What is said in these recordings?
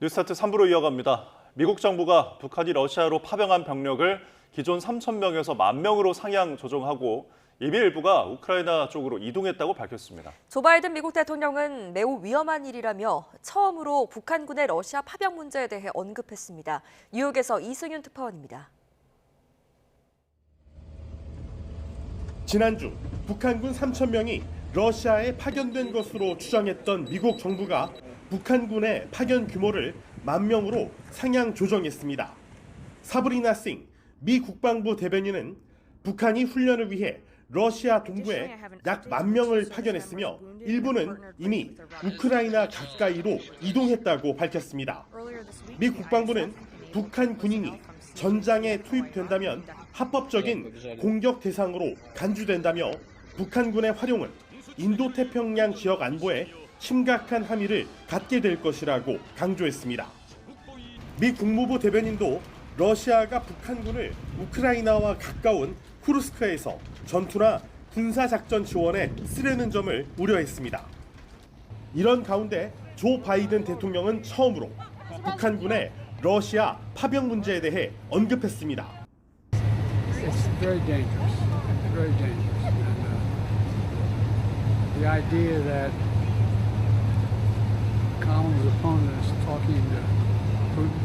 뉴스타트 3부로 이어갑니다. 미국 정부가 북한이 러시아로 파병한 병력을 기존 3,000명에서 10,000명으로 상향 조정하고 예비 일부가 우크라이나 쪽으로 이동했다고 밝혔습니다. 조 바이든 미국 대통령은 매우 위험한 일이라며 처음으로 북한군의 러시아 파병 문제에 대해 언급했습니다. 뉴욕에서 이승윤 특파원입니다. 지난주 북한군 3,000명이 러시아에 파견된 것으로 추정했던 미국 정부가 북한군의 파견 규모를 10,000명으로 상향 조정했습니다. 사브리나 싱 미 국방부 대변인은 북한이 훈련을 위해 러시아 동부에 약 10,000명을 파견했으며 일부는 이미 우크라이나 가까이로 이동했다고 밝혔습니다. 미 국방부는 북한 군인이 전장에 투입된다면 합법적인 공격 대상으로 간주된다며 북한군의 활용은 인도태평양 지역 안보에 심각한 함의를 갖게 될 것이라고 강조했습니다. 미 국무부 대변인도 러시아가 북한군을 우크라이나와 가까운 쿠르스크에서 전투나 군사작전 지원에 쓰려는 점을 우려했습니다. 이런 가운데 조 바이든 대통령은 처음으로 북한군의 러시아 파병 문제에 대해 언급했습니다. It's very dangerous. Very dangerous. And the idea that Collins' opponent is talking to Putin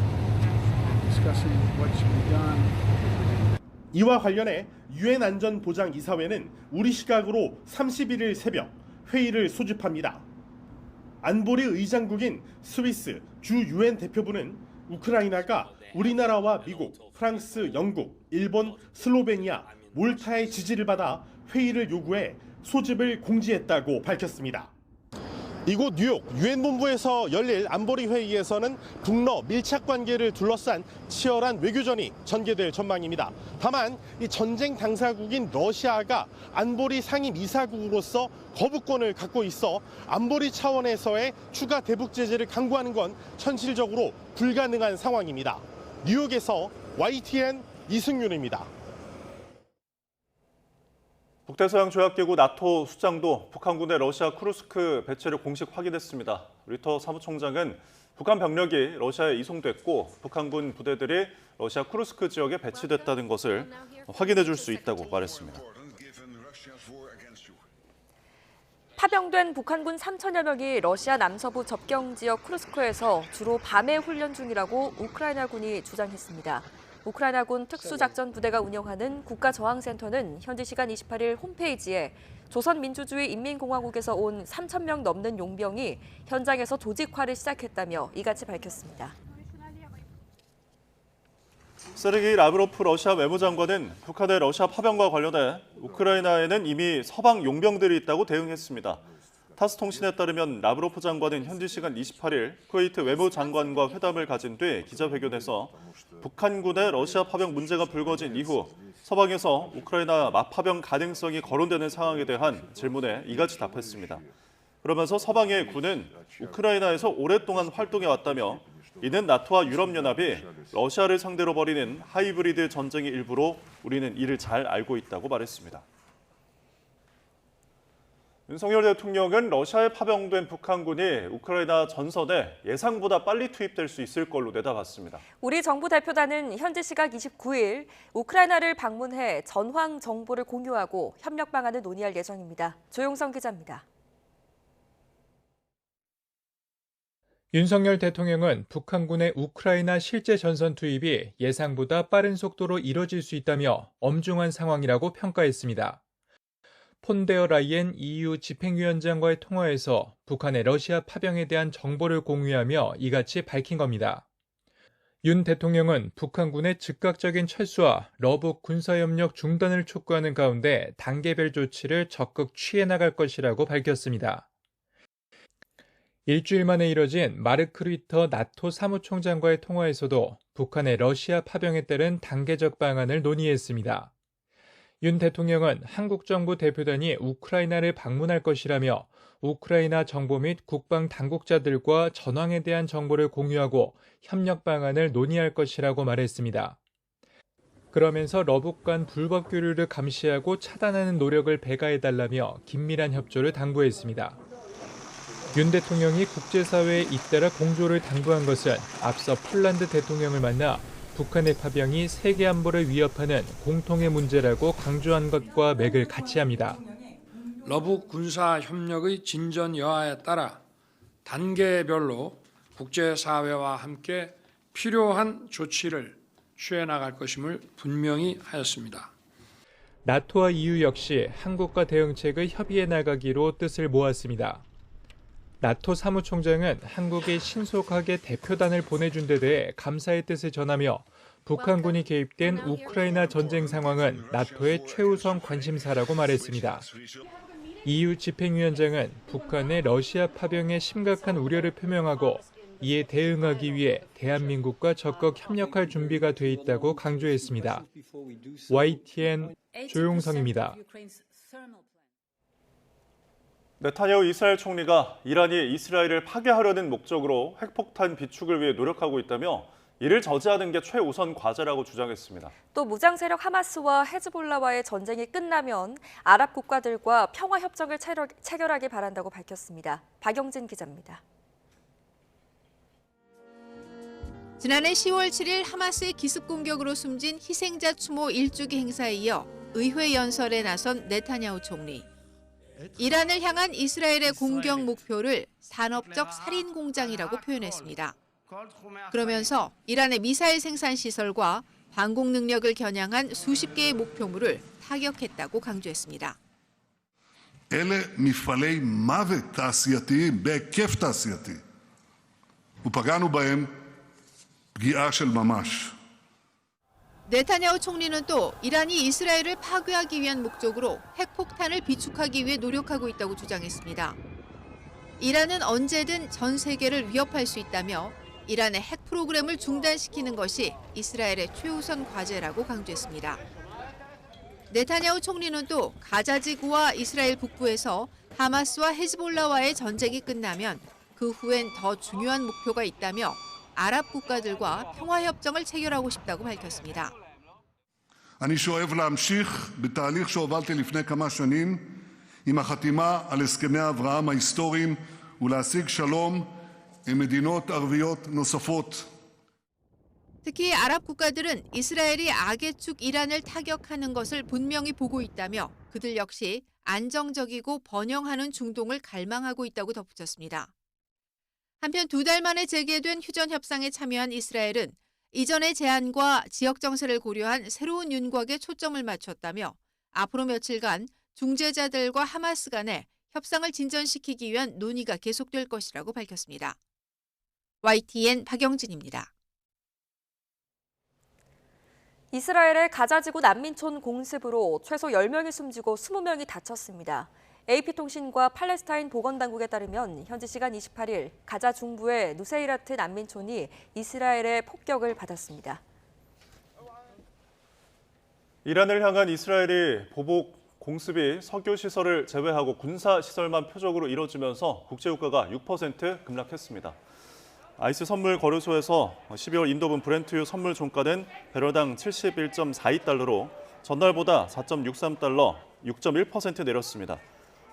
and discussing what should be done. 이와 관련해 유엔 안전보장이사회는 우리 시각으로 31일 새벽 회의를 소집합니다. 안보리 의장국인 스위스 주 유엔 대표부는 우크라이나가 우리나라와 미국, 프랑스, 영국, 일본, 슬로베니아, 몰타의 지지를 받아 회의를 요구해 소집을 공지했다고 밝혔습니다. 이곳 뉴욕 유엔 본부에서 열릴 안보리 회의에서는 북러 밀착 관계를 둘러싼 치열한 외교전이 전개될 전망입니다. 다만 이 전쟁 당사국인 러시아가 안보리 상임 이사국으로서 거부권을 갖고 있어 안보리 차원에서의 추가 대북 제재를 강구하는 건 현실적으로 불가능한 상황입니다. 뉴욕에서 YTN 이승윤입니다. 북대서양 조약기구 나토 수장도 북한군의 러시아 쿠르스크 배치를 공식 확인했습니다. 리터 사무총장은 북한 병력이 러시아에 이송됐고 북한군 부대들이 러시아 쿠르스크 지역에 배치됐다는 것을 확인해 줄 수 있다고 말했습니다. 파병된 북한군 3,000여 명이 러시아 남서부 접경 지역 쿠르스크에서 주로 밤에 훈련 중이라고 우크라이나군이 주장했습니다. 우크라이나군 특수작전부대가 운영하는 국가저항센터는 현지 시간 28일 홈페이지에 조선민주주의 인민공화국에서 온 3,000명 넘는 용병이 현장에서 조직화를 시작했다며 이같이 밝혔습니다. 세르게이 라브로프 러시아 외무장관은 북한의 러시아 파병과 관련해 우크라이나에는 이미 서방 용병들이 있다고 대응했습니다. 타스 통신에 따르면 라브로프 장관은 현지 시간 28일 쿠웨이트 외무장관과 회담을 가진 뒤 기자회견에서 북한군의 러시아 파병 문제가 불거진 이후 서방에서 우크라이나 맞파병 가능성이 거론되는 상황에 대한 질문에 이같이 답했습니다. 그러면서 서방의 군은 우크라이나에서 오랫동안 활동해왔다며 이는 나토와 유럽연합이 러시아를 상대로 벌이는 하이브리드 전쟁의 일부로 우리는 이를 잘 알고 있다고 말했습니다. 윤석열 대통령은 러시아에 파병된 북한군이 우크라이나 전선에 예상보다 빨리 투입될 수 있을 걸로 내다봤습니다. 우리 정부 대표단은 현지 시각 29일 우크라이나를 방문해 전황 정보를 공유하고 협력 방안을 논의할 예정입니다. 조용성 기자입니다. 윤석열 대통령은 북한군의 우크라이나 실제 전선 투입이 예상보다 빠른 속도로 이뤄질 수 있다며 엄중한 상황이라고 평가했습니다. 폰데어 라이엔 EU 집행위원장과의 통화에서 북한의 러시아 파병에 대한 정보를 공유하며 이같이 밝힌 겁니다. 윤 대통령은 북한군의 즉각적인 철수와 러북 군사협력 중단을 촉구하는 가운데 단계별 조치를 적극 취해 나갈 것이라고 밝혔습니다. 일주일 만에 이뤄진 마르크 르이터 나토 사무총장과의 통화에서도 북한의 러시아 파병에 따른 단계적 방안을 논의했습니다. 윤 대통령은 한국 정부 대표단이 우크라이나를 방문할 것이라며 우크라이나 정보 및 국방 당국자들과 전황에 대한 정보를 공유하고 협력 방안을 논의할 것이라고 말했습니다. 그러면서 러북 간 불법 교류를 감시하고 차단하는 노력을 배가해달라며 긴밀한 협조를 당부했습니다. 윤 대통령이 국제사회에 잇따라 공조를 당부한 것은 앞서 폴란드 대통령을 만나 북한의 파병이 세계 안보를 위협하는 공통의 문제라고 강조한 것과 맥을 같이 합니다. 러북 군사 협력의 진전 여하에 따라 단계별로 국제사회와 함께 필요한 조치를 취해 나갈 것임을 분명히 하였습니다. 나토와 EU 역시 한국과 대응책을 협의해 나가기로 뜻을 모았습니다. 나토 사무총장은 한국이 신속하게 대표단을 보내준 데 대해 감사의 뜻을 전하며 북한군이 개입된 우크라이나 전쟁 상황은 나토의 최우선 관심사라고 말했습니다. EU 집행위원장은 북한의 러시아 파병에 심각한 우려를 표명하고 이에 대응하기 위해 대한민국과 적극 협력할 준비가 돼 있다고 강조했습니다. YTN 조용성입니다. 네타냐후 이스라엘 총리가 이란이 이스라엘을 파괴하려는 목적으로 핵폭탄 비축을 위해 노력하고 있다며 이를 저지하는 게 최우선 과제라고 주장했습니다. 또 무장 세력 하마스와 헤즈볼라와의 전쟁이 끝나면 아랍 국가들과 평화 협정을 체결하길 바란다고 밝혔습니다. 박영진 기자입니다. 지난해 10월 7일 하마스의 기습 공격으로 숨진 희생자 추모 1주기 행사에 이어 의회 연설에 나선 네타냐후 총리. 이란을 향한 이스라엘의 공격 목표를 산업적 살인 공장이라고 표현했습니다. 그러면서 이란의 미사일 생산 시설과 방공 능력을 겨냥한 수십 개의 목표물을 타격했다고 강조했습니다. אלה מפעלי מוות תעשייתיים בהיקף תעשייתי, ופגענו בהם פגיעה של ממש. 네타냐후 총리는 또 이란이 이스라엘을 파괴하기 위한 목적으로 핵폭탄을 비축하기 위해 노력하고 있다고 주장했습니다. 이란은 언제든 전 세계를 위협할 수 있다며 이란의 핵 프로그램을 중단시키는 것이 이스라엘의 최우선 과제라고 강조했습니다. 네타냐후 총리는 또 가자 지구와 이스라엘 북부에서 하마스와 헤즈볼라와의 전쟁이 끝나면 그 후엔 더 중요한 목표가 있다며 아랍 국가들과 평화협정을 체결하고 싶다고 밝혔습니다. אני שואף להמשיך בתהליך שהובלתי לפני כמה שנים עם החתימה על הסכמי אברהם ההיסטוריים ולהשיג שלום עם מדינות ערביות נוספות. 특히 아랍 국가들은 이스라엘이 악의 축 이란을 타격하는 것을 분명히 보고 있다며 그들 역시 안정적이고 번영하는 중동을 갈망하고 있다고 덧붙였습니다. 한편 2달 만에 재개된 휴전 협상에 참여한 이스라엘은 이전의 제안과 지역 정세를 고려한 새로운 윤곽에 초점을 맞췄다며 앞으로 며칠간 중재자들과 하마스 간에 협상을 진전시키기 위한 논의가 계속될 것이라고 밝혔습니다. YTN 박영진입니다. 이스라엘의 가자지구 난민촌 공습으로 최소 10명이 숨지고 20명이 다쳤습니다. AP통신과 팔레스타인 보건당국에 따르면 현지 시간 28일 가자 중부의 누세이라트 난민촌이 이스라엘의 폭격을 받았습니다. 이란을 향한 이스라엘이 보복 공습이 석유시설을 제외하고 군사시설만 표적으로 이뤄지면서 국제유가가 6% 급락했습니다. 아이스 선물 거래소에서 12월 인도분 브렌트유 선물 종가는 배럴당 71.42달러로 전날보다 4.63달러, 6.1% 내렸습니다.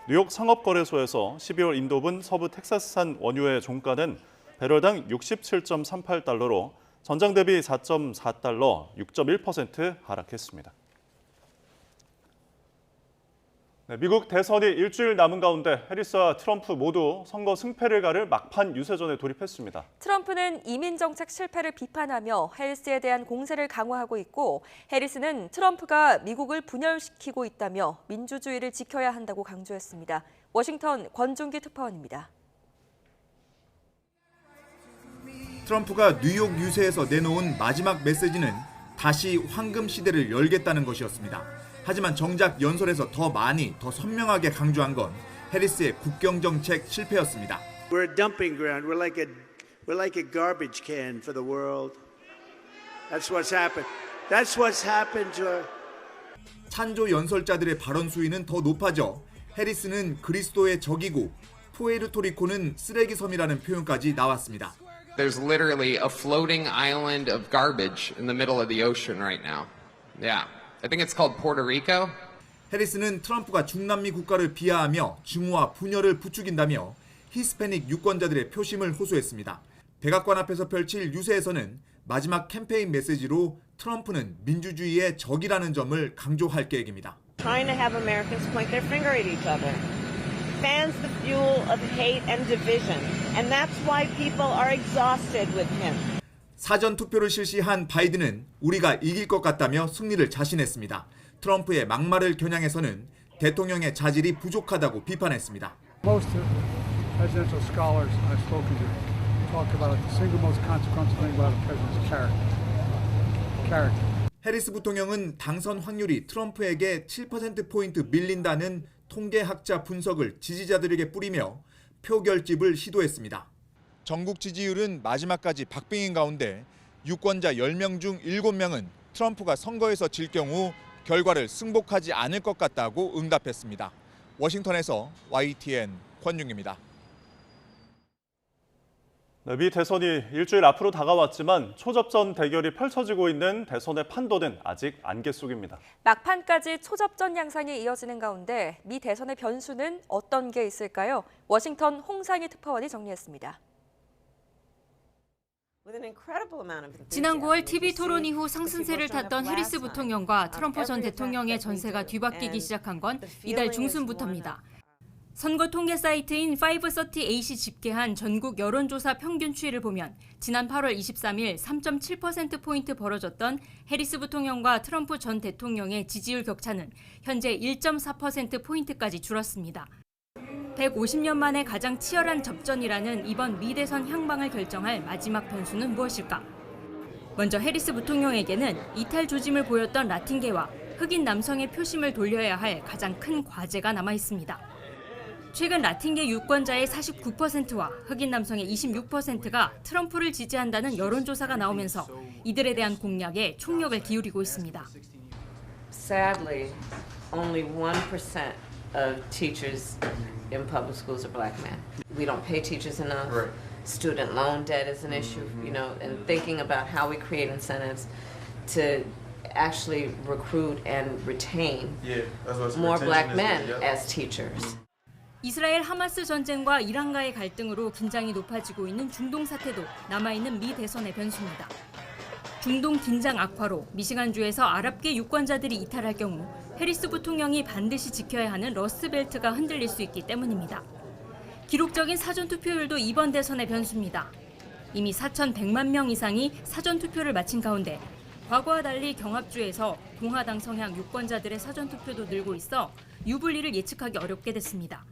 뉴욕 상업거래소에서 12월 인도분 서부 텍사스산 원유의 종가는 배럴당 67.38달러로 전장 대비 4.4달러, 6.1% 하락했습니다. 네, 미국 대선이 일주일 남은 가운데 해리스와 트럼프 모두 선거 승패를 가를 막판 유세전에 돌입했습니다. 트럼프는 이민 정책 실패를 비판하며 해리스에 대한 공세를 강화하고 있고 해리스는 트럼프가 미국을 분열시키고 있다며 민주주의를 지켜야 한다고 강조했습니다. 워싱턴 권준기 특파원입니다. 트럼프가 뉴욕 유세에서 내놓은 마지막 메시지는 다시 황금 시대를 열겠다는 것이었습니다. 하지만 정작 연설에서 더 많이, 더 선명하게 강조한 건 해리스의 국경 정책 실패였습니다. We're a dumping ground. We're like a garbage can for the world. That's what's happened. That's what's happened to her. 찬조 연설자들의 발언 수위는 더 높아져 해리스는 그리스도의 적이고 푸에르토리코는 쓰레기 섬이라는 표현까지 나왔습니다. There's literally a floating island of garbage in the middle of the ocean right now. Yeah. I think it's called Puerto Rico. 해리스는 트럼프가 중남미 국가를 비하하며 증오와 분열을 부추긴다며 히스패닉 유권자들의 표심을 호소했습니다. 백악관 앞에서 펼칠 유세에서는 마지막 캠페인 메시지로 트럼프는 민주주의의 적이라는 점을 강조할 계획입니다. Trying to have Americans point their finger at each other. Fans the fuel of hate and division. And that's why people are exhausted with him. 사전 투표를 실시한 바이든은 우리가 이길 것 같다며 승리를 자신했습니다. 트럼프의 막말을 겨냥해서는 대통령의 자질이 부족하다고 비판했습니다. Most presidential scholars I've spoken to talk about it. The single most consequential thing about a president's character. 해리스 부통령은 당선 확률이 트럼프에게 7%포인트 밀린다는 통계학자 분석을 지지자들에게 뿌리며 표결집을 시도했습니다. 전국 지지율은 마지막까지 박빙인 가운데 유권자 10명 중 7명은 트럼프가 선거에서 질 경우 결과를 승복하지 않을 것 같다고 응답했습니다. 워싱턴에서 YTN 권윤입니다. 미 대선이 일주일 앞으로 다가왔지만 초접전 대결이 펼쳐지고 있는 대선의 판도는 아직 안개 속입니다. 막판까지 초접전 양상이 이어지는 가운데 미 대선의 변수는 어떤 게 있을까요? 워싱턴 홍상희 특파원이 정리했습니다. 지난 9월 TV 토론 이후 상승세를 탔던 해리스 부통령과 트럼프 전 대통령의 전세가 뒤바뀌기 시작한 건 이달 중순부터입니다. 선거 통계 사이트인 530A씨 집계한 전국 여론조사 평균 추이를 보면 지난 8월 23일 3.7%포인트 벌어졌던 해리스 부통령과 트럼프 전 대통령의 지지율 격차는 현재 1.4%포인트까지 줄었습니다. 150년 만에 가장 치열한 접전이라는 이번 미 대선 향방을 결정할 마지막 변수는 무엇일까? 먼저 해리스 부통령에게는 이탈 조짐을 보였던 라틴계와 흑인 남성의 표심을 돌려야 할 가장 큰 과제가 남아 있습니다. 최근 라틴계 유권자의 49%와 흑인 남성의 26%가 트럼프를 지지한다는 여론조사가 나오면서 이들에 대한 공략에 총력을 기울이고 있습니다. Sadly, only 1% of teachers in public schools are black men. We don't pay teachers enough. Right. Student loan debt is an issue, and thinking about how we create incentives to actually recruit and retain more black men as teachers. 이스라엘 하마스 전쟁과 이란과의 갈등으로 긴장이 높아지고 있는 중동 사태도 남아있는 미 대선의 변수입니다. 중동 긴장 악화로 미시간주에서 아랍계 유권자들이 이탈할 경우 해리스 부통령이 반드시 지켜야 하는 러스트벨트가 흔들릴 수 있기 때문입니다. 기록적인 사전투표율도 이번 대선의 변수입니다. 이미 4,100만 명 이상이 사전투표를 마친 가운데 과거와 달리 경합주에서 공화당 성향 유권자들의 사전투표도 늘고 있어 유불리를 예측하기 어렵게 됐습니다.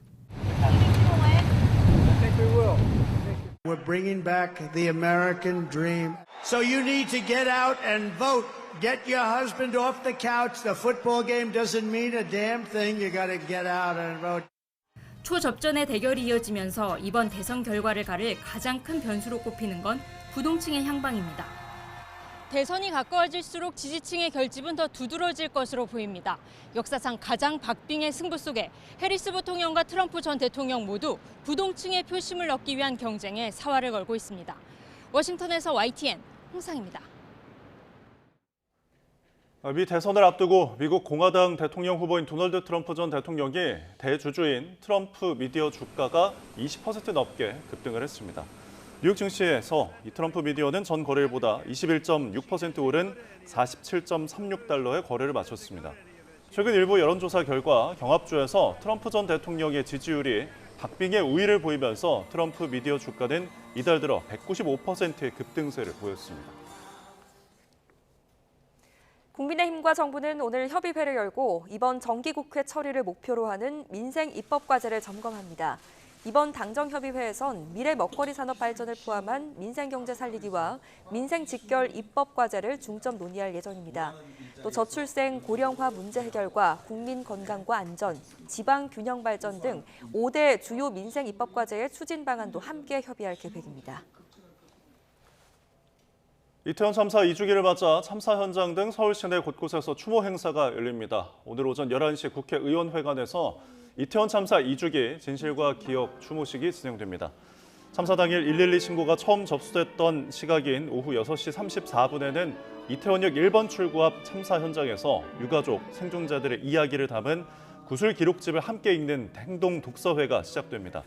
We're bringing back the American dream. So you need to get out and vote. Get your husband off the couch. The football game doesn't mean a damn thing. You got to get out and vote. 초접전의 대결이 이어지면서 이번 대선 결과를 가를 가장 큰 변수로 꼽히는 건 부동층의 향방입니다. 대선이 가까워질수록 지지층의 결집은 더 두드러질 것으로 보입니다. 역사상 가장 박빙의 승부 속에 해리스 부통령과 트럼프 전 대통령 모두 부동층의 표심을 얻기 위한 경쟁에 사활을 걸고 있습니다. 워싱턴에서 YTN 홍상입니다. 미 대선을 앞두고 미국 공화당 대통령 후보인 도널드 트럼프 전 대통령이 대주주인 트럼프 미디어 주가가 20% 넘게 급등을 했습니다. 뉴욕 증시에서 이 트럼프 미디어는 전 거래일보다 21.6% 오른 47.36달러의 거래를 마쳤습니다. 최근 일부 여론조사 결과 경합주에서 트럼프 전 대통령의 지지율이 박빙의 우위를 보이면서 트럼프 미디어 주가는 이달 들어 195%의 급등세를 보였습니다. 국민의힘과 정부는 오늘 협의회를 열고 이번 정기국회 처리를 목표로 하는 민생 입법 과제를 점검합니다. 이번 당정협의회에선 미래 먹거리 산업 발전을 포함한 민생 경제 살리기와 민생 직결 입법 과제를 중점 논의할 예정입니다. 또 저출생 고령화 문제 해결과 국민 건강과 안전, 지방 균형 발전 등 5대 주요 민생 입법 과제의 추진 방안도 함께 협의할 계획입니다. 이태원 참사 2주기를 맞아 참사 현장 등 서울 시내 곳곳에서 추모 행사가 열립니다. 오늘 오전 11시 국회의원회관에서 이태원 참사 2주기 진실과 기억 추모식이 진행됩니다. 참사 당일 112 신고가 처음 접수됐던 시각인 오후 6시 34분에는 이태원역 1번 출구 앞 참사 현장에서 유가족, 생존자들의 이야기를 담은 구술 기록집을 함께 읽는 행동 독서회가 시작됩니다.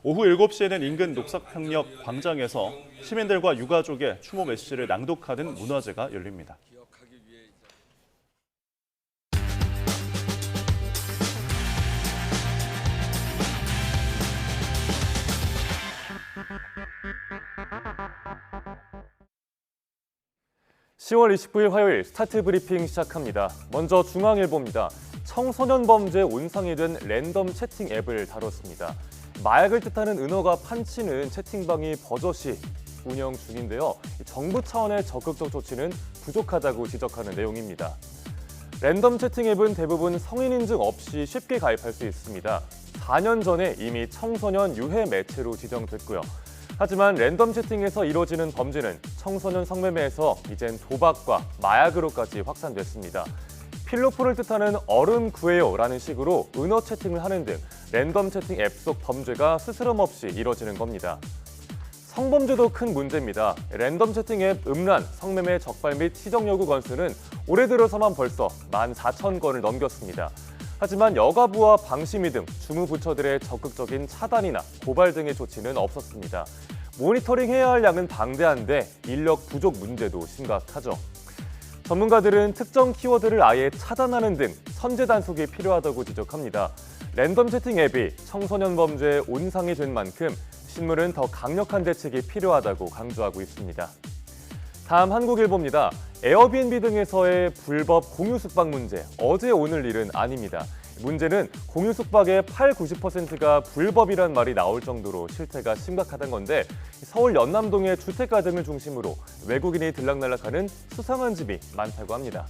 오후 7시에는 인근 녹색평역 광장에서 시민들과 유가족의 추모 메시지를 낭독하는 문화제가 열립니다. (10월 29일) 화요일 스타트 브리핑 시작합니다. 먼저 중앙일보입니다. 청소년 범죄 온상이 된 랜덤 채팅 앱을 다뤘습니다. 마약을 뜻하는 은어가 판치는 채팅방이 버젓이 운영 중인데요. 정부 차원의 적극적 조치는 부족하다고 지적하는 내용입니다. 랜덤 채팅 앱은 대부분 성인 인증 없이 쉽게 가입할 수 있습니다. 4년 전에 이미 청소년 유해 매체로 지정됐고요. 하지만 랜덤 채팅에서 이루어지는 범죄는 청소년 성매매에서 이젠 도박과 마약으로까지 확산됐습니다. 필로폰을 뜻하는 얼음 구해요라는 식으로 은어 채팅을 하는 등 랜덤 채팅 앱 속 범죄가 스스럼 없이 이뤄지는 겁니다. 성범죄도 큰 문제입니다. 랜덤 채팅 앱 음란, 성매매 적발 및 시정 요구 건수는 올해 들어서만 벌써 14,000건을 넘겼습니다. 하지만 여가부와 방심위 등 주무부처들의 적극적인 차단이나 고발 등의 조치는 없었습니다. 모니터링해야 할 양은 방대한데 인력 부족 문제도 심각하죠. 전문가들은 특정 키워드를 아예 차단하는 등 선제 단속이 필요하다고 지적합니다. 랜덤 채팅 앱이 청소년 범죄의 온상이 된 만큼 신문은 더 강력한 대책이 필요하다고 강조하고 있습니다. 다음 한국일보입니다. 에어비앤비 등에서의 불법 공유 숙박 문제, 어제 오늘 일은 아닙니다. 문제는 공유 숙박의 80~90%가 불법이란 말이 나올 정도로 실태가 심각하다는 건데 서울 연남동의 주택가 등을 중심으로 외국인이 들락날락하는 수상한 집이 많다고 합니다.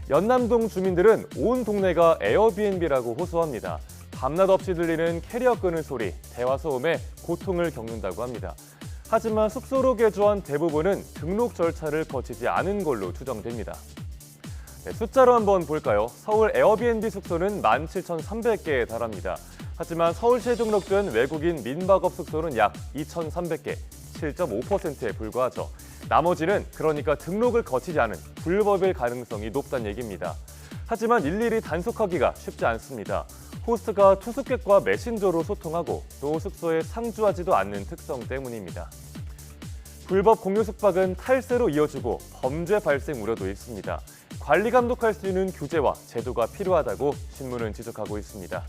연남동 주민들은 온 동네가 에어비앤비라고 호소합니다. 밤낮 없이 들리는 캐리어 끄는 소리, 대화 소음에 고통을 겪는다고 합니다. 하지만 숙소로 개조한 대부분은 등록 절차를 거치지 않은 걸로 추정됩니다. 숫자로 한번 볼까요? 서울 에어비앤비 숙소는 17,300개에 달합니다. 하지만 서울시에 등록된 외국인 민박업 숙소는 약 2,300개, 7.5%에 불과하죠. 나머지는 그러니까 등록을 거치지 않은 불법일 가능성이 높다는 얘기입니다. 하지만 일일이 단속하기가 쉽지 않습니다. 호스트가 투숙객과 메신저로 소통하고 또 숙소에 상주하지도 않는 특성 때문입니다. 불법 공유 숙박은 탈세로 이어지고 범죄 발생 우려도 있습니다. 관리 감독할 수 있는 규제와 제도가 필요하다고 신문은 지적하고 있습니다.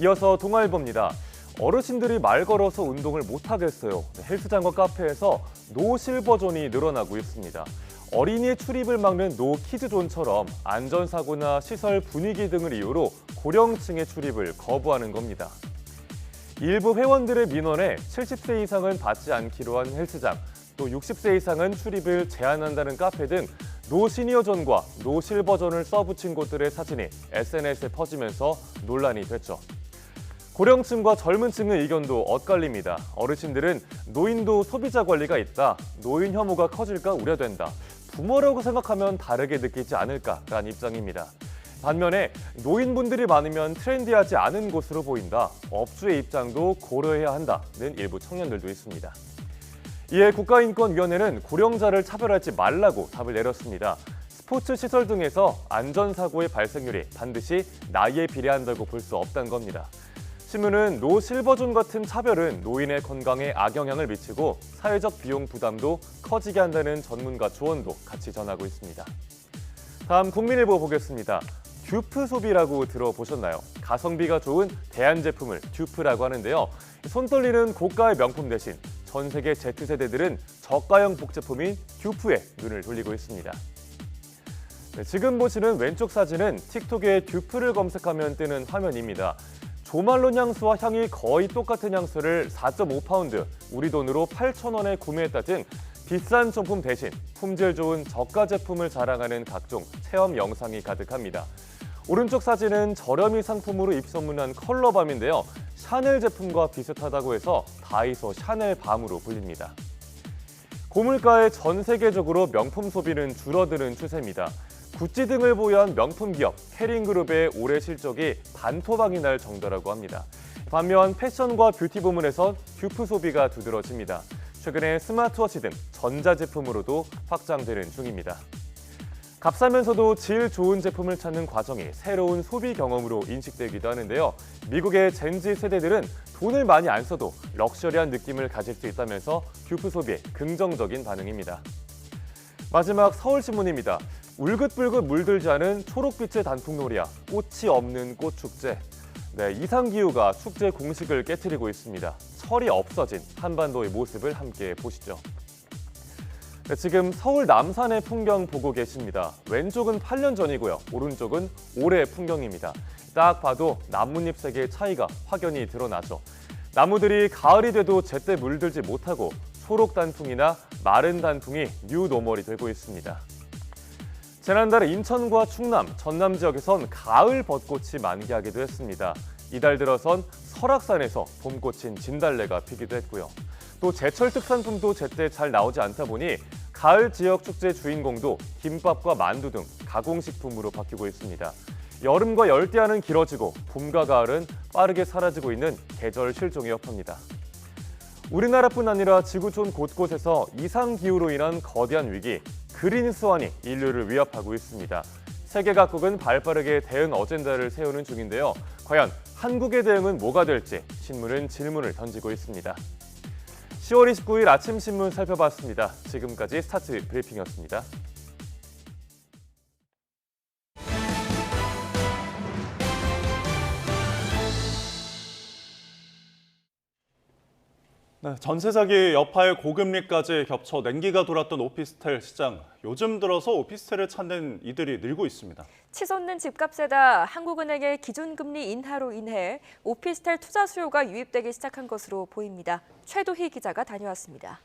이어서 동아일보입니다. 어르신들이 말 걸어서 운동을 못하겠어요. 헬스장과 카페에서 노실버존이 늘어나고 있습니다. 어린이의 출입을 막는 노키즈존처럼 안전사고나 시설 분위기 등을 이유로 고령층의 출입을 거부하는 겁니다. 일부 회원들의 민원에 70세 이상은 받지 않기로 한 헬스장, 또 60세 이상은 출입을 제한한다는 카페 등 노시니어존과 노실버존을 써붙인 곳들의 사진이 SNS에 퍼지면서 논란이 됐죠. 고령층과 젊은 층의 의견도 엇갈립니다. 어르신들은 노인도 소비자 권리가 있다, 노인 혐오가 커질까 우려된다, 부모라고 생각하면 다르게 느끼지 않을까라는 입장입니다. 반면에 노인분들이 많으면 트렌디하지 않은 곳으로 보인다, 업주의 입장도 고려해야 한다는 일부 청년들도 있습니다. 이에 국가인권위원회는 고령자를 차별하지 말라고 답을 내렸습니다. 스포츠 시설 등에서 안전사고의 발생률이 반드시 나이에 비례한다고 볼 수 없다는 겁니다. 신문은 노실버존 같은 차별은 노인의 건강에 악영향을 미치고 사회적 비용 부담도 커지게 한다는 전문가 조언도 같이 전하고 있습니다. 다음 국민일보 보겠습니다. 듀프 소비라고 들어보셨나요? 가성비가 좋은 대안 제품을 듀프라고 하는데요. 손 떨리는 고가의 명품 대신 전 세계 Z세대들은 저가형 복제품인 듀프에 눈을 돌리고 있습니다. 지금 보시는 왼쪽 사진은 틱톡에 듀프를 검색하면 뜨는 화면입니다. 조말론 향수와 향이 거의 똑같은 향수를 4.5파운드, 우리 돈으로 8,000원에 구매했다 등 비싼 정품 대신 품질 좋은 저가 제품을 자랑하는 각종 체험 영상이 가득합니다. 오른쪽 사진은 저렴이 상품으로 입소문난 컬러밤인데요. 샤넬 제품과 비슷하다고 해서 다이소 샤넬밤으로 불립니다. 고물가에 전 세계적으로 명품 소비는 줄어드는 추세입니다. 구찌 등을 보유한 명품 기업 케링그룹의 올해 실적이 반토막이 날 정도라고 합니다. 반면 패션과 뷰티 부문에선 듀프 소비가 두드러집니다. 최근에 스마트워치 등 전자제품으로도 확장되는 중입니다. 값싸면서도 질 좋은 제품을 찾는 과정이 새로운 소비 경험으로 인식되기도 하는데요. 미국의 젠지 세대들은 돈을 많이 안 써도 럭셔리한 느낌을 가질 수 있다면서 뷰프 소비에 긍정적인 반응입니다. 마지막 서울신문입니다. 울긋불긋 물들지 않은 초록빛의 단풍놀이야 꽃이 없는 꽃축제. 네, 이상기후가 축제 공식을 깨트리고 있습니다. 철이 없어진 한반도의 모습을 함께 보시죠. 네, 지금 서울 남산의 풍경 보고 계십니다. 왼쪽은 8년 전이고요. 오른쪽은 올해의 풍경입니다. 딱 봐도 나뭇잎색의 차이가 확연히 드러나죠. 나무들이 가을이 돼도 제때 물들지 못하고 초록 단풍이나 마른 단풍이 뉴노멀이 되고 있습니다. 지난달 인천과 충남, 전남 지역에선 가을 벚꽃이 만개하기도 했습니다. 이달 들어선 설악산에서 봄꽃인 진달래가 피기도 했고요. 또 제철 특산품도 제때 잘 나오지 않다 보니 가을 지역 축제 주인공도 김밥과 만두 등 가공식품으로 바뀌고 있습니다. 여름과 열대야는 길어지고 봄과 가을은 빠르게 사라지고 있는 계절 실종의 여파입니다. 우리나라뿐 아니라 지구촌 곳곳에서 이상기후로 인한 거대한 위기, 그린 스완이 인류를 위협하고 있습니다. 세계 각국은 발빠르게 대응 어젠다를 세우는 중인데요. 과연 한국의 대응은 뭐가 될지 신문은 질문을 던지고 있습니다. 10월 29일 아침 신문 살펴봤습니다. 지금까지 스타트 브리핑이었습니다. 네, 전세 사기 여파에 고금리까지 겹쳐 냉기가 돌았던 오피스텔 시장. 요즘 들어서 오피스텔을 찾는 이들이 늘고 있습니다. 치솟는 집값에다 한국은행의 기준금리 인하로 인해 오피스텔 투자 수요가 유입되기 시작한 것으로 보입니다. 최도희 기자가 다녀왔습니다.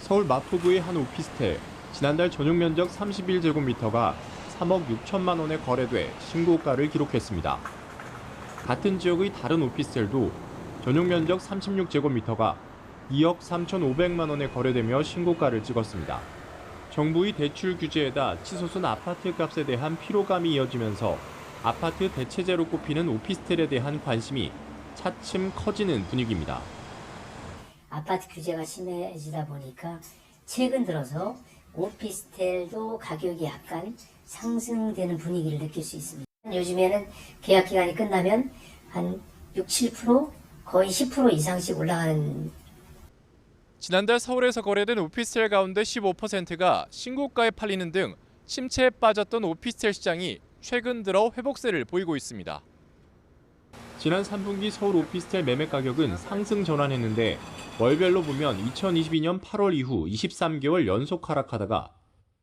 서울 마포구의 한 오피스텔. 지난달 전용 면적 31제곱미터가 3억 6천만 원에 거래돼 신고가를 기록했습니다. 같은 지역의 다른 오피스텔도 전용 면적 36제곱미터가 2억 3,500만 원에 거래되며 신고가를 찍었습니다. 정부의 대출 규제에다 치솟은 아파트 값에 대한 피로감이 이어지면서 아파트 대체제로 꼽히는 오피스텔에 대한 관심이 차츰 커지는 분위기입니다. 아파트 규제가 심해지다 보니까 최근 들어서 오피스텔도 가격이 약간 상승되는 분위기를 느낄 수 있습니다. 요즘에는 계약 기간이 끝나면 한 6, 7% 거의 10% 이상씩 올라가는. 지난달 서울에서 거래된 오피스텔 가운데 15%가 신고가에 팔리는 등 침체에 빠졌던 오피스텔 시장이 최근 들어 회복세를 보이고 있습니다. 지난 3분기 서울 오피스텔 매매 가격은 상승 전환했는데 월별로 보면 2022년 8월 이후 23개월 연속 하락하다가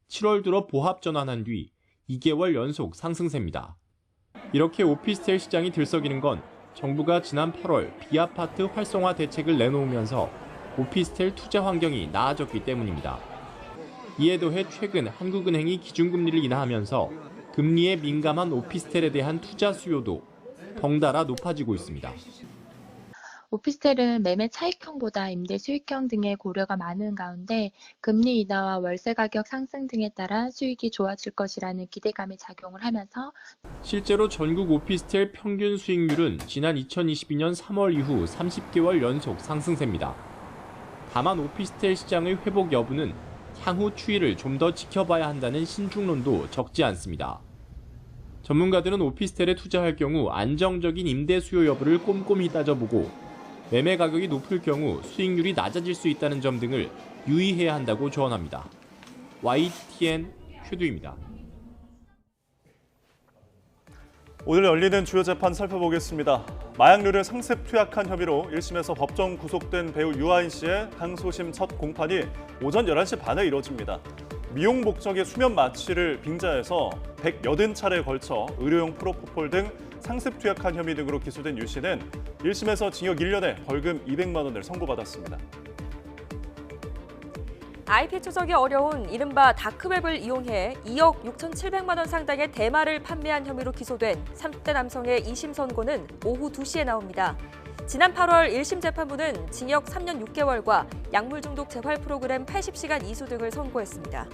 7월 들어 보합 전환한 뒤 2개월 연속 상승세입니다. 이렇게 오피스텔 시장이 들썩이는 건 정부가 지난 8월 비아파트 활성화 대책을 내놓으면서 오피스텔 투자 환경이 나아졌기 때문입니다. 이에 더해 최근 한국은행이 기준금리를 인하하면서 금리에 민감한 오피스텔에 대한 투자 수요도 덩달아 높아지고 있습니다. 오피스텔은 매매 차익형보다 임대 수익형 등의 고려가 많은 가운데 금리 인하와 월세 가격 상승 등에 따라 수익이 좋아질 것이라는 기대감이 작용을 하면서 실제로 전국 오피스텔 평균 수익률은 지난 2022년 3월 이후 30개월 연속 상승세입니다. 다만 오피스텔 시장의 회복 여부는 향후 추이를 좀 더 지켜봐야 한다는 신중론도 적지 않습니다. 전문가들은 오피스텔에 투자할 경우 안정적인 임대 수요 여부를 꼼꼼히 따져보고 매매 가격이 높을 경우 수익률이 낮아질 수 있다는 점 등을 유의해야 한다고 조언합니다. YTN 최두입니다. 오늘 열리는 주요 재판 살펴보겠습니다. 마약류를 상습 투약한 혐의로 1심에서 법정 구속된 배우 유아인 씨의 항소심 첫 공판이 오전 11시 반에 이뤄집니다. 미용 목적의 수면 마취를 빙자해서 180차례에 걸쳐 의료용 프로포폴 등 상습 투약한 혐의 등으로 기소된 유 씨는 1심에서 징역 1년에 벌금 200만 원을 선고받았습니다. IP 추적이 어려운 이른바 다크웹을 이용해 2억 6,700만 원 상당의 대마를 판매한 혐의로 기소된 30대 남성의 2심 선고는 오후 2시에 나옵니다. 지난 8월 1심 재판부는 징역 3년 6개월과 약물 중독 재활 프로그램 80시간 이수 등을 선고했습니다.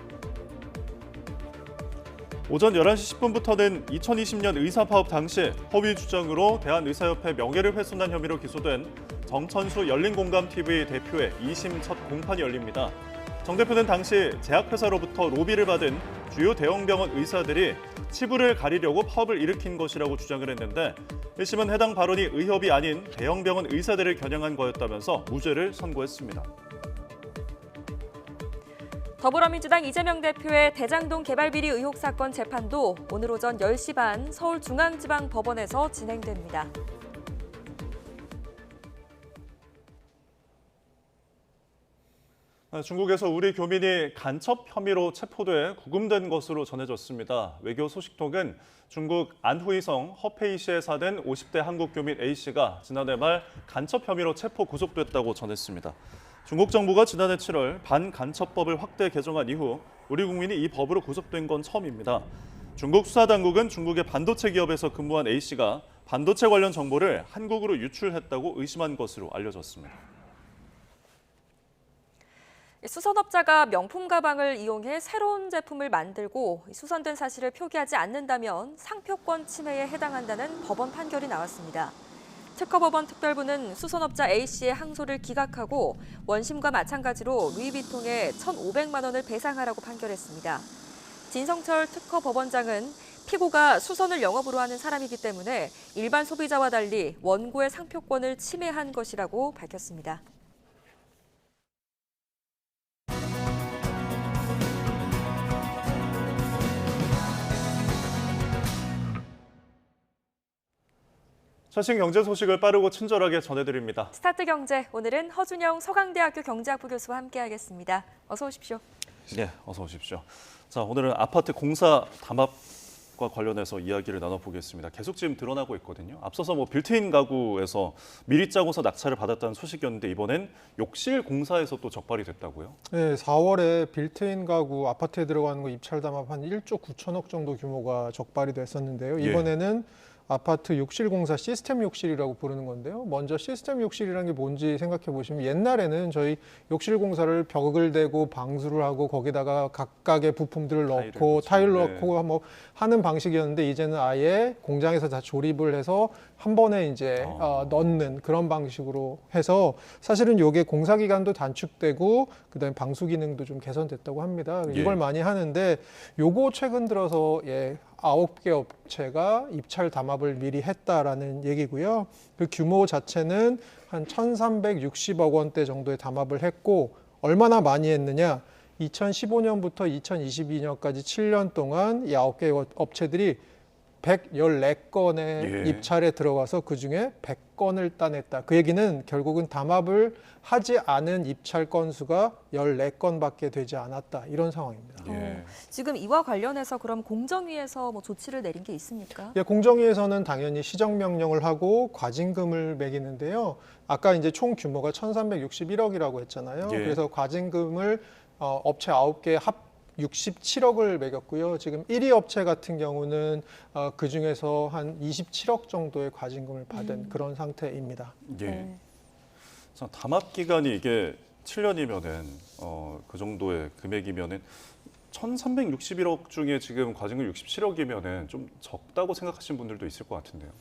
오전 11시 10분부터는 2020년 의사파업 당시 허위 주장으로 대한의사협회 명예를 훼손한 혐의로 기소된 정천수 열린공감TV 대표의 2심 첫 공판이 열립니다. 정 대표는 당시 제약회사로부터 로비를 받은 주요 대형 병원 의사들이 치부를 가리려고 파업을 일으킨 것이라고 주장을 했는데 1심은 해당 발언이 의협이 아닌 대형 병원 의사들을 겨냥한 거였다면서 무죄를 선고했습니다. 더불어민주당 이재명 대표의 대장동 개발 비리 의혹 사건 재판도 오늘 오전 10시 반 서울중앙지방법원에서 진행됩니다. 중국에서 우리 교민이 간첩 혐의로 체포돼 구금된 것으로 전해졌습니다. 외교 소식통은 중국 안후이성 허페이시에 사는 50대 한국 교민 A씨가 지난해 말 간첩 혐의로 체포 구속됐다고 전했습니다. 중국 정부가 지난해 7월 반간첩법을 확대 개정한 이후 우리 국민이 이 법으로 구속된 건 처음입니다. 중국 수사당국은 중국의 반도체 기업에서 근무한 A씨가 반도체 관련 정보를 한국으로 유출했다고 의심한 것으로 알려졌습니다. 수선업자가 명품 가방을 이용해 새로운 제품을 만들고 수선된 사실을 표기하지 않는다면 상표권 침해에 해당한다는 법원 판결이 나왔습니다. 특허법원 특별부는 수선업자 A씨의 항소를 기각하고 원심과 마찬가지로 루이비통에 1,500만 원을 배상하라고 판결했습니다. 진성철 특허법원장은 피고가 수선을 영업으로 하는 사람이기 때문에 일반 소비자와 달리 원고의 상표권을 침해한 것이라고 밝혔습니다. 최신 경제 소식을 빠르고 친절하게 전해드립니다. 스타트 경제, 오늘은 허준영 서강대학교 경제학부 교수와 함께하겠습니다. 어서 오십시오. 네, 어서 오십시오. 자, 오늘은 아파트 공사 담합과 관련해서 이야기를 나눠보겠습니다. 계속 지금 드러나고 있거든요. 앞서서 빌트인 가구에서 미리 짜고서 낙찰을 받았다는 소식이었는데 이번엔 욕실 공사에서 또 적발이 됐다고요? 네, 4월에 빌트인 가구 아파트에 들어가는 거 입찰 담합 한 1조 9천억 정도 규모가 적발이 됐었는데요. 이번에는 아파트 욕실 공사 시스템 욕실이라고 부르는 건데요. 먼저 시스템 욕실이라는 게 뭔지 생각해 보시면 옛날에는 저희 욕실 공사를 벽을 대고 방수를 하고 거기다가 각각의 부품들을 넣고 타일 넣고 뭐 하는 방식이었는데 이제는 아예 공장에서 다 조립을 해서 한 번에 이제 넣는 그런 방식으로 해서 사실은 이게 공사 기간도 단축되고 그다음에 방수 기능도 좀 개선됐다고 합니다. 이걸 많이 하는데 요거 최근 들어서 9개 업체가 입찰 담합을 미리 했다라는 얘기고요. 그 규모 자체는 한 1,360억 원대 정도의 담합을 했고 얼마나 많이 했느냐? 2015년부터 2022년까지 7년 동안 이 9개 업체들이 114건의 입찰에 들어가서 그중에 100건을 따냈다. 그 얘기는 결국은 담합을 하지 않은 입찰 건수가 14건밖에 되지 않았다. 이런 상황입니다. 지금 이와 관련해서 그럼 공정위에서 조치를 내린 게 있습니까? 공정위에서는 당연히 시정명령을 하고 과징금을 매기는데요. 아까 이제 총 규모가 1,361억이라고 했잖아요. 그래서 과징금을 업체 9개 합 67억을 매겼고요. 지금 1위 업체 같은 경우는 그중에서 한 27억 정도의 과징금을 받은 그런 상태입니다. 자, 담합 기간이 이게 7년이면은 그 정도의 금액이면은 1,361억 중에 지금 과징금 67억이면은 좀 적다고 생각하시는 분들도 있을 것 같은데요.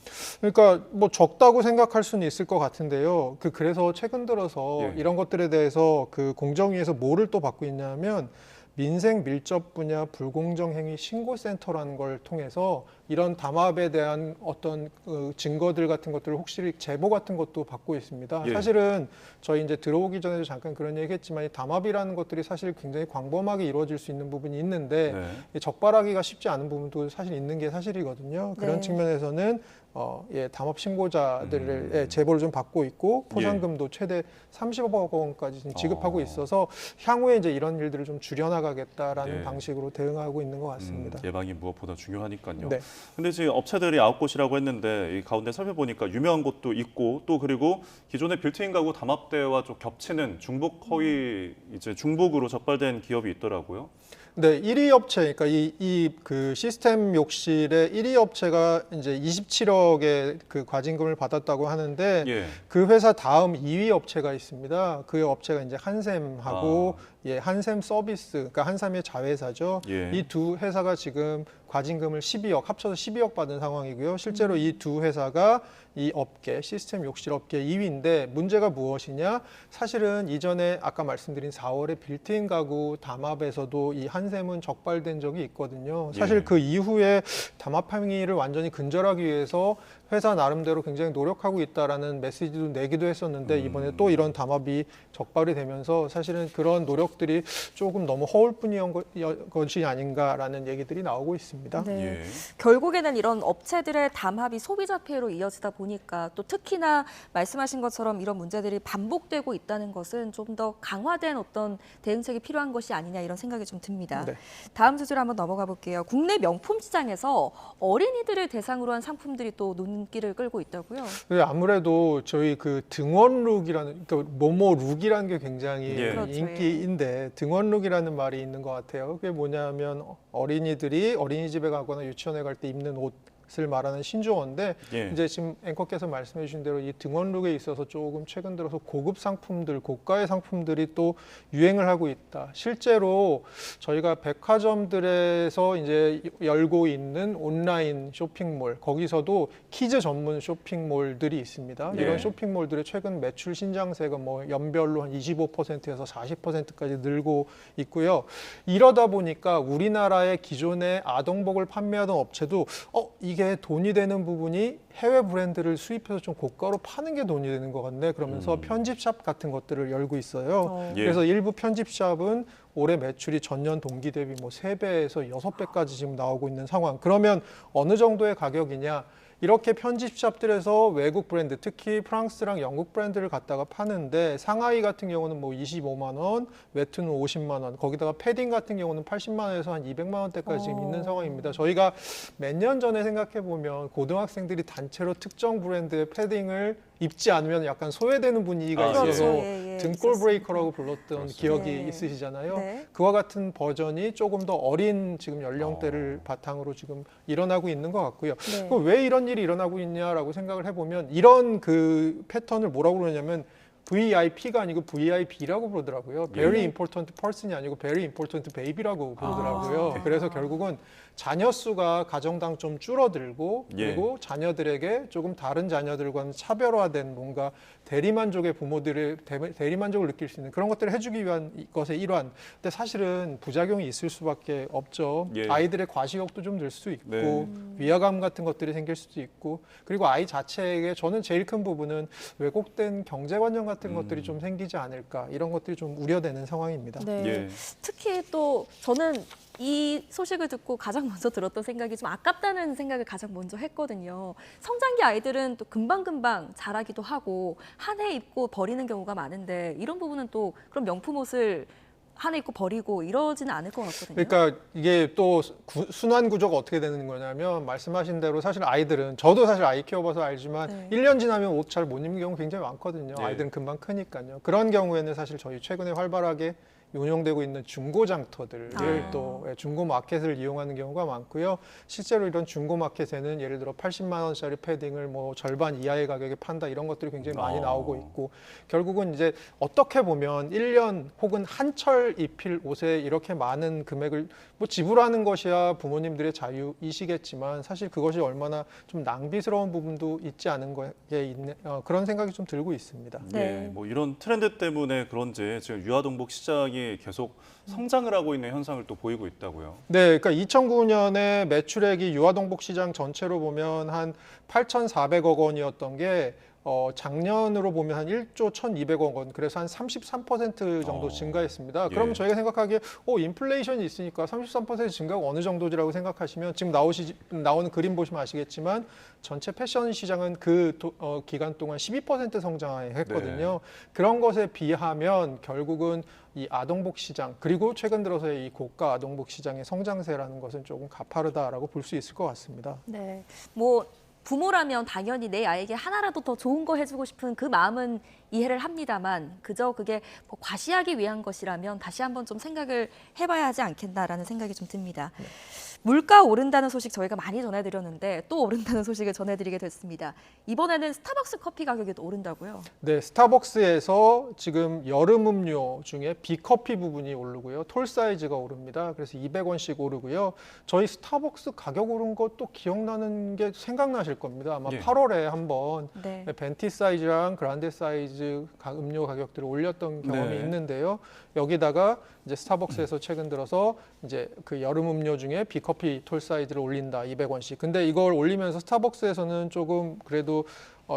그러니까 적다고 생각할 수는 있을 것 같은데요. 그래서 최근 들어서 이런 것들에 대해서 그 공정위에서 뭐를 또 받고 있냐면 민생 밀접 분야 불공정 행위 신고센터라는 걸 통해서 이런 담합에 대한 어떤 증거들 같은 것들을 혹시 제보 같은 것도 받고 있습니다. 사실은 저희 이제 들어오기 전에도 잠깐 그런 얘기했지만 이 담합이라는 것들이 사실 굉장히 광범하게 이루어질 수 있는 부분이 있는데 적발하기가 쉽지 않은 부분도 사실 있는 게 사실이거든요. 그런 측면에서는 담합 신고자들의 제보를 좀 받고 있고 포상금도 최대 30억 원까지 지급하고 있어서 향후에 이제 이런 일들을 좀 줄여나가겠다라는 방식으로 대응하고 있는 것 같습니다. 예방이 무엇보다 중요하니까요. 근데 지금 업체들이 9곳이라고 했는데 이 가운데 살펴보니까 유명한 곳도 있고 또 그리고 기존의 빌트인 가구 담합대와 좀 겹치는 중복 허위 이제 중복으로 적발된 기업이 있더라고요. 네, 1위 업체, 그러니까 그 시스템 욕실의 1위 업체가 이제 27억의 그 과징금을 받았다고 하는데 그 회사 다음 2위 업체가 있습니다. 그 업체가 이제 한샘하고 한샘 서비스, 그러니까 한샘의 자회사죠. 예. 이 두 회사가 지금 과징금을 12억, 합쳐서 12억 받은 상황이고요. 실제로 이 두 회사가 이 업계, 시스템 욕실 업계 2위인데 문제가 무엇이냐? 사실은 이전에 아까 말씀드린 4월에 빌트인 가구 담합에서도 이 한샘은 적발된 적이 있거든요. 사실 예. 그 이후에 담합 행위를 완전히 근절하기 위해서 회사 나름대로 굉장히 노력하고 있다라는 메시지도 내기도 했었는데 이번에 또 이런 담합이 적발이 되면서 사실은 그런 노력들이 조금 너무 허울뿐이었 것이 아닌가라는 얘기들이 나오고 있습니다. 네. 결국에는 이런 업체들의 담합이 소비자 피해로 이어지다 보니까 또 특히나 말씀하신 것처럼 이런 문제들이 반복되고 있다는 것은 좀 더 강화된 어떤 대응책이 필요한 것이 아니냐 이런 생각이 좀 듭니다. 네. 다음 주제로 한번 넘어가 볼게요. 국내 명품 시장에서 어린이들을 대상으로 한 상품들이 또 눈길을 끌고 있다고요? 네, 아무래도 저희 그 등원룩이라는, 그러니까 모모룩이라는 게 굉장히 그렇죠, 인기인데 등원룩이라는 말이 있는 것 같아요. 그게 뭐냐면 어린이들이 어린이집에 가거나 유치원에 갈 때 입는 옷을 말하는 신조어인데 예. 이제 지금 앵커께서 말씀해 주신 대로 이 등원룩에 있어서 조금 최근 들어서 고급 상품들, 고가의 상품들이 또 유행을 하고 있다. 실제로 저희가 백화점들에서 이제 열고 있는 온라인 쇼핑몰, 거기서도 키즈 전문 쇼핑몰들이 있습니다. 예. 이런 쇼핑몰들의 최근 매출 신장세가 뭐 연별로 한 25%에서 40%까지 늘고 있고요. 이러다 보니까 우리나라의 기존의 아동복을 판매하던 업체도 이게 돈이 되는 부분이 해외 브랜드를 수입해서 좀 고가로 파는 게 돈이 되는 것 같네. 그러면서 편집샵 같은 것들을 열고 있어요. 예. 그래서 일부 편집샵은 올해 매출이 전년 동기 대비 뭐 3배에서 6배까지 지금 나오고 있는 상황. 그러면 어느 정도의 가격이냐? 이렇게 편집샵들에서 외국 브랜드, 특히 프랑스랑 영국 브랜드를 갖다가 파는데 상하이 같은 경우는 뭐 25만 원, 외투는 50만 원, 거기다가 패딩 같은 경우는 80만 원에서 한 200만 원대까지 지금 있는 상황입니다. 저희가 몇 년 전에 생각해 보면 고등학생들이 단체로 특정 브랜드의 패딩을 입지 않으면 약간 소외되는 분위기가 있어서 등골 브레이커라고 불렀던 기억이 있으시잖아요. 네. 그와 같은 버전이 조금 더 어린 지금 연령대를 바탕으로 지금 일어나고 있는 것 같고요. 네. 그럼 왜 이런 일이 일어나고 있냐라고 생각을 해보면 이런 그 패턴을 뭐라고 그러냐면 VIP가 아니고 VIB라고 부르더라고요. Very important person이 아니고 Very important baby라고 부르더라고요. 그래서 결국은 자녀 수가 가정당 좀 줄어들고 그리고 자녀들에게 조금 다른 자녀들과는 차별화된 뭔가 대리만족의 부모들의 대리만족을 느낄 수 있는 그런 것들을 해주기 위한 것의 일환. 근데 사실은 부작용이 있을 수밖에 없죠. 아이들의 과식욕도 좀 늘 수 있고 위화감 같은 것들이 생길 수도 있고 그리고 아이 자체에게 저는 제일 큰 부분은 왜곡된 경제관념 같은 것들이 좀 생기지 않을까 이런 것들이 좀 우려되는 상황입니다. 네. 특히 또 저는 이 소식을 듣고 가장 먼저 들었던 생각이 좀 아깝다는 생각을 가장 먼저 했거든요. 성장기 아이들은 또 금방금방 자라기도 하고 한 해 입고 버리는 경우가 많은데 이런 부분은 또 그런 명품 옷을 한 해 입고 버리고 이러지는 않을 것 같거든요. 그러니까 이게 또 순환 구조가 어떻게 되는 거냐면 말씀하신 대로 사실 아이들은 저도 사실 아이 키워봐서 알지만 1년 지나면 옷 잘 못 입는 경우 굉장히 많거든요. 아이들은 금방 크니까요. 그런 경우에는 사실 저희 최근에 활발하게 운영되고 있는 중고 장터들을 또 중고 마켓을 이용하는 경우가 많고요. 실제로 이런 중고 마켓에는 예를 들어 80만 원짜리 패딩을 뭐 절반 이하의 가격에 판다 이런 것들이 굉장히 많이 나오고 있고 결국은 이제 어떻게 보면 1년 혹은 한철 입힐 옷에 이렇게 많은 금액을 뭐 지불하는 것이야 부모님들의 자유이시겠지만 사실 그것이 얼마나 좀 낭비스러운 부분도 있지 않은 게 있는 그런 생각이 좀 들고 있습니다. 네, 뭐 이런 트렌드 때문에 그런지 지금 유아동복 시장이 계속 성장을 하고 있는 현상을 또 보이고 있다고요. 네, 그러니까 2009년에 매출액이 유아동복 시장 전체로 보면 한 8,400억 원이었던 게 작년으로 보면 한 1조 1,200억 원, 그래서 한 33% 정도 증가했습니다. 그러면 저희가 생각하기에 인플레이션이 있으니까 33% 증가가 어느 정도지라고 생각하시면 지금 나오는 그림 보시면 아시겠지만 전체 패션 시장은 그 기간 동안 12% 성장했거든요. 그런 것에 비하면 결국은 이 아동복 시장 그리고 최근 들어서의 이 고가 아동복 시장의 성장세라는 것은 조금 가파르다라고 볼 수 있을 것 같습니다. 네, 뭐 부모라면 당연히 내 아이에게 하나라도 더 좋은 거 해주고 싶은 그 마음은 이해를 합니다만 그저 그게 뭐 과시하기 위한 것이라면 다시 한번 좀 생각을 해봐야 하지 않겠나라는 생각이 좀 듭니다. 물가 오른다는 소식 저희가 많이 전해드렸는데 또 오른다는 소식을 전해드리게 됐습니다. 이번에는 스타벅스 커피 가격이 또 오른다고요? 네, 스타벅스에서 지금 여름 음료 중에 비커피 부분이 오르고요. 톨 사이즈가 오릅니다. 그래서 200원씩 오르고요. 저희 스타벅스 가격 오른 것도 기억나는 게 생각나실 겁니다. 아마 예. 8월에 한번 네. 벤티 사이즈랑 그란데 사이즈 음료 가격들을 올렸던 경험이 네. 있는데요. 여기다가 이제 스타벅스에서 최근 들어서 이제 그 여름 음료 중에 비커피 톨 사이즈를 올린다 200원씩. 근데 이걸 올리면서 스타벅스에서는 조금 그래도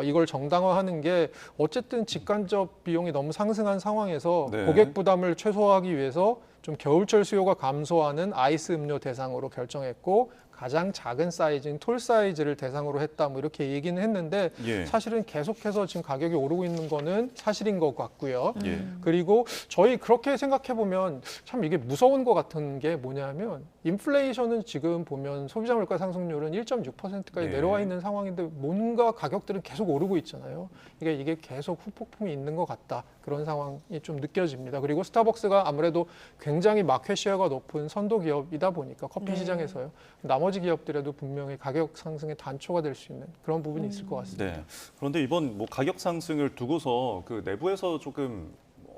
이걸 정당화하는 게 어쨌든 직간접 비용이 너무 상승한 상황에서 네. 고객 부담을 최소화하기 위해서 좀 겨울철 수요가 감소하는 아이스 음료 대상으로 결정했고 가장 작은 사이즈인 톨 사이즈를 대상으로 했다 뭐 이렇게 얘기는 했는데 예. 사실은 계속해서 지금 가격이 오르고 있는 거는 사실인 것 같고요. 예. 그리고 저희 그렇게 생각해 보면 참 이게 무서운 것 같은 게 뭐냐면 인플레이션은 지금 보면 소비자 물가 상승률은 1.6%까지 네. 내려와 있는 상황인데 뭔가 가격들은 계속 오르고 있잖아요. 이게 계속 후폭풍이 있는 것 같다. 그런 상황이 좀 느껴집니다. 그리고 스타벅스가 아무래도 굉장히 마켓 쉐어가 높은 선도 기업이다 보니까 커피 네. 시장에서요. 나머지 기업들에도 분명히 가격 상승의 단초가 될 수 있는 그런 부분이 있을 것 같습니다. 네. 그런데 이번 뭐 가격 상승을 두고서 그 내부에서 조금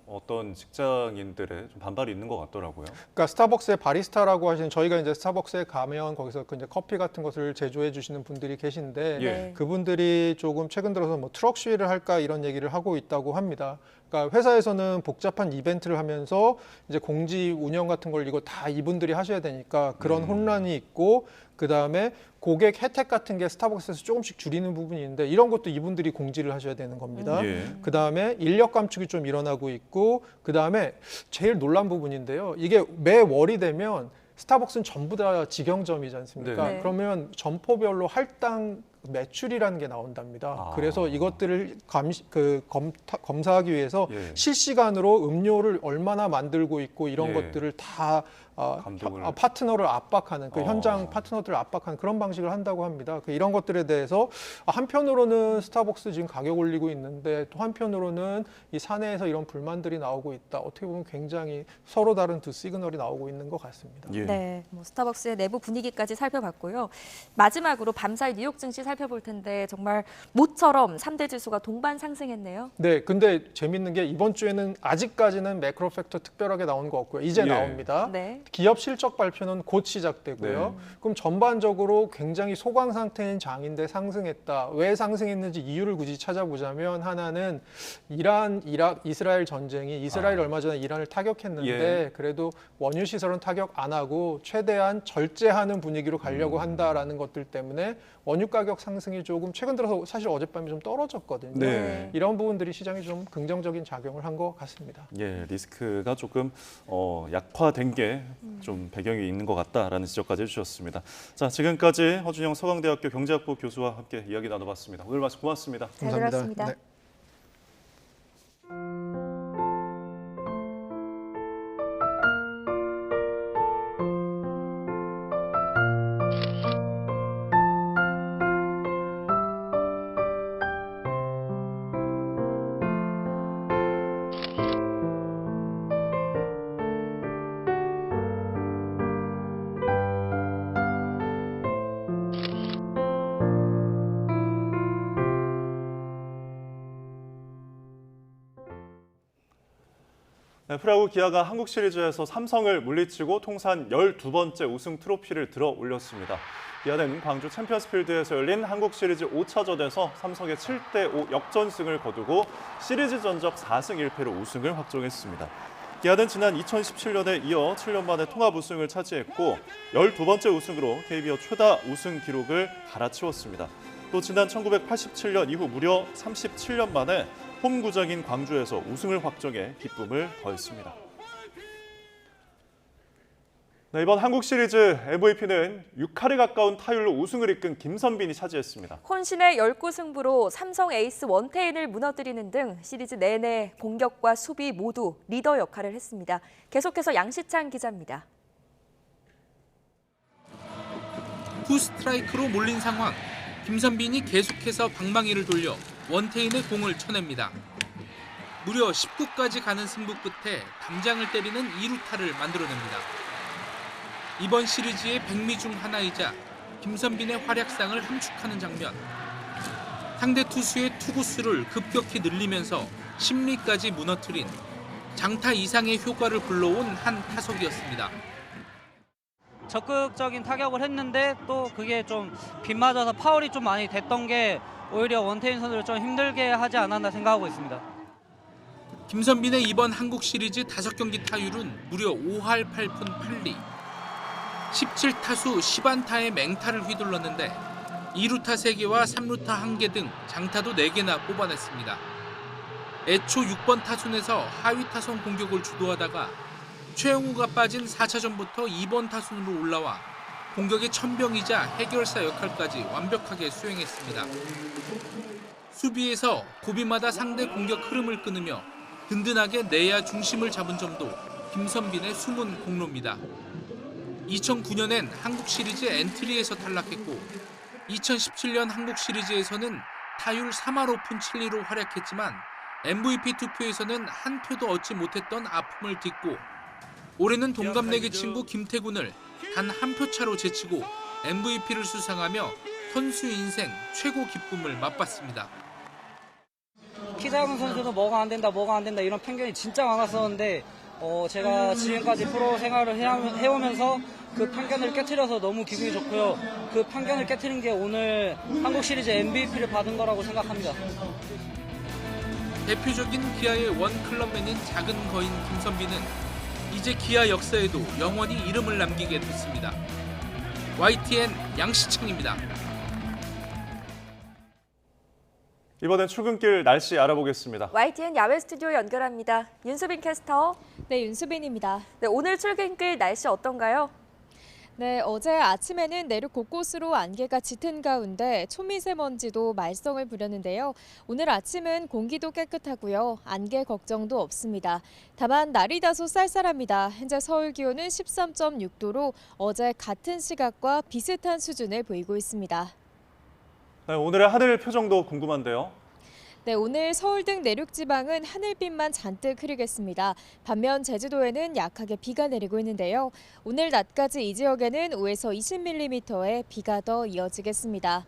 어떤 직장인들의 좀 반발이 있는 것 같더라고요. 그러니까 스타벅스의 바리스타라고 하시는 저희가 이제 스타벅스에 가면 거기서 그 이제 커피 같은 것을 제조해 주시는 분들이 계신데 예. 그분들이 조금 최근 들어서 뭐 트럭 시위를 할까 이런 얘기를 하고 있다고 합니다. 그러니까 회사에서는 복잡한 이벤트를 하면서 이제 공지 운영 같은 걸 이거 다 이분들이 하셔야 되니까 그런 혼란이 있고 그다음에 고객 혜택 같은 게 스타벅스에서 조금씩 줄이는 부분이 있는데 이런 것도 이분들이 공지를 하셔야 되는 겁니다. 예. 그다음에 인력 감축이 좀 일어나고 있고 그다음에 제일 놀란 부분인데요. 이게 매월이 되면 스타벅스는 전부 다 직영점이지 않습니까? 네. 그러면 점포별로 할당 매출이라는 게 나온답니다. 그래서 이것들을 검사하기 위해서 예. 실시간으로 음료를 얼마나 만들고 있고 이런 예. 것들을 다 감독을. 파트너를 압박하는 그 현장 파트너들을 압박하는 그런 방식을 한다고 합니다. 이런 것들에 대해서 한편으로는 스타벅스 지금 가격 올리고 있는데 또 한편으로는 이 사내에서 이런 불만들이 나오고 있다. 어떻게 보면 굉장히 서로 다른 두 시그널이 나오고 있는 것 같습니다. 예. 네, 뭐 스타벅스의 내부 분위기까지 살펴봤고요. 마지막으로 밤사이 뉴욕 증시 살펴볼 텐데 정말 모처럼 3대 지수가 동반 상승했네요. 네, 근데 재밌는 게 이번 주에는 아직까지는 매크로 팩터 특별하게 나온 거 없고요. 이제 예. 나옵니다. 네. 기업 실적 발표는 곧 시작되고요. 그럼 전반적으로 굉장히 소강 상태인 장인데 상승했다. 왜 상승했는지 이유를 굳이 찾아보자면 하나는 이스라엘 전쟁이 이스라엘이 얼마 전에 이란을 타격했는데 예. 그래도 원유 시설은 타격 안 하고 최대한 절제하는 분위기로 가려고 한다라는 것들 때문에 원유 가격 상승이 조금 최근 들어서 사실 어젯밤에 좀 떨어졌거든요. 네. 이런 부분들이 시장에 좀 긍정적인 작용을 한 것 같습니다. 예, 리스크가 조금 약화된 게 좀 배경이 있는 것 같다라는 지적까지 해주셨습니다. 자, 지금까지 허준영 서강대학교 경제학부 교수와 함께 이야기 나눠봤습니다. 오늘 말씀 고맙습니다. 잘 들었습니다. 네. 네, 프로야구 기아가 한국 시리즈에서 삼성을 물리치고 통산 12번째 우승 트로피를 들어 올렸습니다. 기아는 광주 챔피언스필드에서 열린 한국 시리즈 5차전에서 삼성의 7대5 역전승을 거두고 시리즈 전적 4승 1패로 우승을 확정했습니다. 기아는 지난 2017년에 이어 7년 만에 통합 우승을 차지했고 12번째 우승으로 KBO 최다 우승 기록을 갈아치웠습니다. 또 지난 1987년 이후 무려 37년 만에 홈구장인 광주에서 우승을 확정해 기쁨을 더했습니다. 네, 이번 한국 시리즈 MVP는 6할에 가까운 타율로 우승을 이끈 김선빈이 차지했습니다. 혼신의 10구 승부로 삼성 에이스 원태인을 무너뜨리는 등 시리즈 내내 공격과 수비 모두 리더 역할을 했습니다. 계속해서 양시찬 기자입니다. 투스트라이크로 몰린 상황. 김선빈이 계속해서 방망이를 돌려 원태인의 공을 쳐냅니다. 무려 19까지 가는 승부 끝에 담장을 때리는 2루타를 만들어냅니다. 이번 시리즈의 백미 중 하나이자 김선빈의 활약상을 함축하는 장면. 상대 투수의 투구수를 급격히 늘리면서 심리까지 무너뜨린 장타 이상의 효과를 불러온 한 타석이었습니다. 적극적인 타격을 했는데 또 그게 좀 빗맞아서 파울이 좀 많이 됐던 게 오히려 원태인 선수를 좀 힘들게 하지 않았나 생각하고 있습니다. 김선빈의 이번 한국 시리즈 5경기 타율은 무려 5할 8푼 8리. 17타수 10안타의 맹타를 휘둘렀는데 2루타 3개와 3루타 1개 등 장타도 4개나 뽑아냈습니다. 애초 6번 타순에서 하위 타선 공격을 주도하다가 최영우가 빠진 4차전부터 2번 타순으로 올라와 공격의 천병이자 해결사 역할까지 완벽하게 수행했습니다. 수비에서 고비마다 상대 공격 흐름을 끊으며 든든하게 내야 중심을 잡은 점도 김선빈의 숨은 공로입니다. 2009년엔 한국 시리즈 엔트리에서 탈락했고 2017년 한국 시리즈에서는 타율 3할 5푼 7리로 활약했지만 MVP 투표에서는 한 표도 얻지 못했던 아픔을 딛고 올해는 동갑내기 친구 김태군을 단 한 표 차로 제치고 MVP를 수상하며 선수 인생 최고 기쁨을 맛봤습니다. 키 작은 선수는 뭐가 안 된다 이런 편견이 진짜 많았었는데 제가 지금까지 프로 생활을 해오면서 그 편견을 깨트려서 너무 기분이 좋고요. 그 편견을 깨트린 게 오늘 한국 시리즈 MVP를 받은 거라고 생각합니다. 대표적인 기아의 원클럽맨인 작은 거인 김선빈은 이제 기아 역사에도 영원히 이름을 남기게 됐습니다. YTN 양시창입니다. 이번엔 출근길 날씨 알아보겠습니다. YTN 야외 스튜디오 연결합니다. 윤수빈 캐스터. 네, 윤수빈입니다. 네, 오늘 출근길 날씨 어떤가요? 네, 어제 아침에는 내륙 곳곳으로 안개가 짙은 가운데 초미세먼지도 말썽을 부렸는데요. 오늘 아침은 공기도 깨끗하고요. 안개 걱정도 없습니다. 다만 날이 다소 쌀쌀합니다. 현재 서울 기온은 13.6도로 어제 같은 시각과 비슷한 수준을 보이고 있습니다. 네, 오늘의 하늘 표정도 궁금한데요. 네, 오늘 서울 등 내륙 지방은 하늘빛만 잔뜩 흐리겠습니다. 반면 제주도에는 약하게 비가 내리고 있는데요. 오늘 낮까지 이 지역에는 5에서 20mm의 비가 더 이어지겠습니다.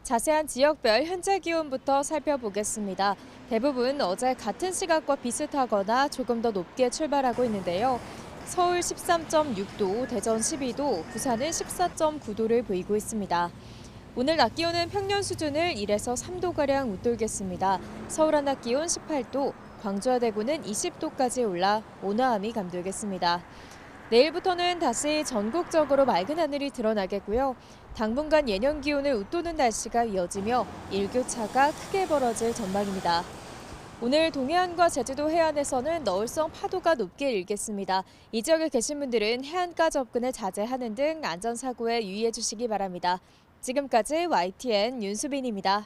자세한 지역별 현재 기온부터 살펴보겠습니다. 대부분 어제 같은 시각과 비슷하거나 조금 더 높게 출발하고 있는데요. 서울 13.6도, 대전 12도, 부산은 14.9도를 보이고 있습니다. 오늘 낮 기온은 평년 수준을 1에서 3도가량 웃돌겠습니다. 서울 한낮 기온 18도, 광주와 대구는 20도까지 올라 온화함이 감돌겠습니다. 내일부터는 다시 전국적으로 맑은 하늘이 드러나겠고요. 당분간 예년 기온을 웃도는 날씨가 이어지며 일교차가 크게 벌어질 전망입니다. 오늘 동해안과 제주도 해안에서는 너울성 파도가 높게 일겠습니다. 이 지역에 계신 분들은 해안가 접근을 자제하는 등 안전사고에 유의해 주시기 바랍니다. 지금까지 YTN 윤수빈입니다.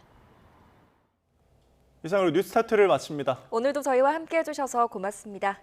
이상으로 뉴스타트를 마칩니다. 오늘도 저희와 함께해 주셔서 고맙습니다.